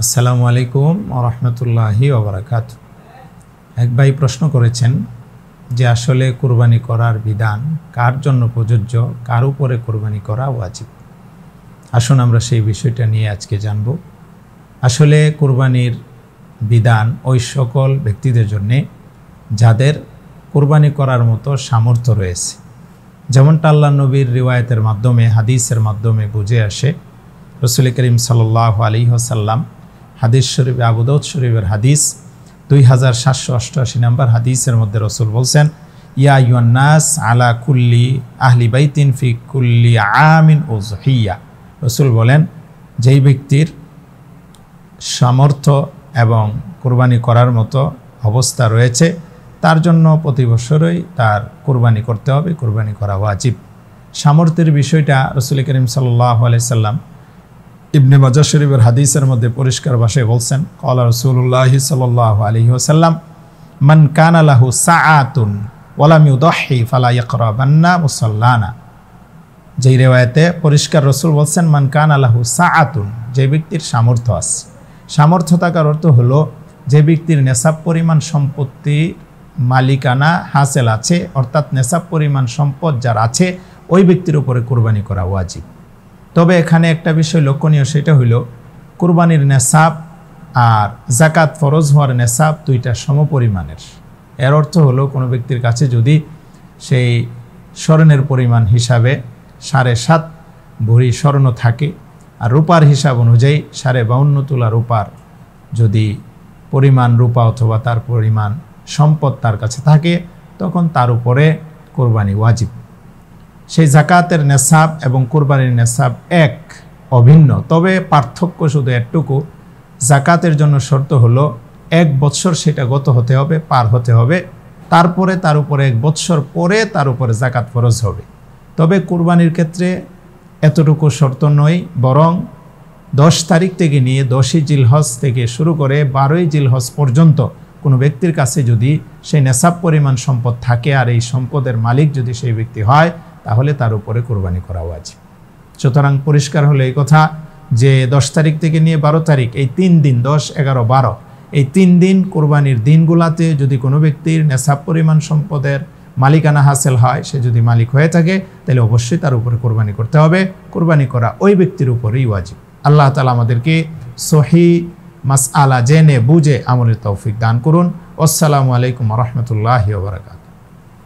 আসসালামু আলাইকুম ওয়া রাহমাতুল্লাহি ওয়া বারাকাতুহু। এক ভাই প্রশ্ন করেছেন যে আসলে কুরবানি করার বিধান কার জন্য প্রযোজ্য, কার উপরে কুরবানি করা ওয়াজিব। আসুন আমরা সেই বিষয়টা নিয়ে আজকে জানব। আসলে কুরবানির বিধান ওই সকল ব্যক্তিদের জন্যে যাদের কুরবানি করার মতো সামর্থ্য রয়েছে, যেমনটা আল্লাহ নবীর রিওয়ায়াতের মাধ্যমে, হাদিসের মাধ্যমে বুঝে আসে। রাসূল করিম সাল্লাল্লাহু আলাইহি ওয়াসাল্লাম হাদিস শরীফে, আবু দাউদ শরীফের হাদিস 2788 নম্বর হাদিসের মধ্যে রাসূল বলছেন, ইয়া আইয়ুহান নাস আলা কুল্লি আহলি বাইতিন ফি কুল্লি আমিন উযহিয়া। রাসূল বলেন, যেই ব্যক্তির সামর্থ্য এবং কুরবানি করার মতো অবস্থা রয়েছে তার জন্য প্রতি বছরই তার কুরবানি করতে হবে, কুরবানি করা ওয়াজিব। সামর্থ্যের বিষয়টা রাসূল করিম সাল্লাল্লাহু আলাইহি সাল্লাম ইবনে মাজাহ শরীফের হাদিসের মধ্যে পরিষ্কার ভাষায় বলছেন, ক্বালা রাসূলুল্লাহি সাল্লাল্লাহু আলাইহি ওয়াসাল্লাম, মান কানা লাহু সাআতুন ওয়া লাম ইউদাহি ফালা ইয়াকরাবান্না মুসাল্লানা। যেই রিওয়ায়াতে পরিষ্কার রাসূল বলছেন, মান কানা লাহু সাআতুন, যে ব্যক্তির সামর্থ্য আছে। সামর্থ্য থাকার অর্থ হলো যে ব্যক্তির নেসাব পরিমাণ সম্পত্তি মালিকানা হাসিল আছে, অর্থাৎ নেসাব পরিমাণ সম্পদ যার আছে ওই ব্যক্তির উপরে কুরবানি করা ওয়াজিব। তবে এখানে একটা বিষয় লক্ষণীয়, সেটা হইল কুরবানির নেসাব আর যাকাত ফরজ হওয়ার নেসাব দুইটা সমপরিমাণের। এর অর্থ হলো কোনো ব্যক্তির কাছে যদি সেই স্বর্ণের পরিমাণ হিসাবে 7.5 ভরি স্বর্ণ থাকে আর রূপার হিসাব অনুযায়ী 52.5 তোলা রূপার যদি পরিমাণ রূপা অথবা তার পরিমাণ সম্পদ তার কাছে থাকে, তখন তার উপরে কুরবানি ওয়াজিব। সেই যাকাতের নেসাব এবং কুরবানির নেসাব এক, অভিন্ন। তবে পার্থক্য শুধু এটুকু, যাকাতের জন্য শর্ত হলো 1 বৎসর সেটা গত হতে হবে, পার হতে হবে, তারপরে তার উপরে 1 বৎসর পরে তার উপরে যাকাত ফরজ হবে। তবে কুরবানির ক্ষেত্রে এতটুকু শর্ত নয়, বরং 10 তারিখ থেকে নিয়ে 10ই জিলহজ থেকে শুরু করে 12ই জিলহজ পর্যন্ত কোনো ব্যক্তির কাছে যদি সেই নেসাব পরিমাণ সম্পদ থাকে আর এই সম্পদের মালিক যদি সেই ব্যক্তি হয়, তাহলে তার উপরে কুরবানি করা ওয়াজিব। সুতরাং পরিষ্কার হলো এই কথা যে 10 তারিখ থেকে নিয়ে 12 তারিখ, এই 3 দিন, 10, 11, 12, এই 3 দিন কুরবানির দিনগুলাতে যদি কোনো ব্যক্তির নেসাব পরিমাণ সম্পদের মালিকানা হাসিল হয়, সে যদি মালিক হয়ে থাকে, তাহলে অবশ্যই তার উপরে কুরবানি করতে হবে। কুরবানি করা ওই ব্যক্তির উপরেই ওয়াজিব। আল্লাহ তাআলা আমাদেরকে সহিহ মাসআলা জেনে বুঝে আমলের তৌফিক দান করুন। আসসালামু আলাইকুম ওয়া রাহমাতুল্লাহি ওয়া বারাকাতুহু।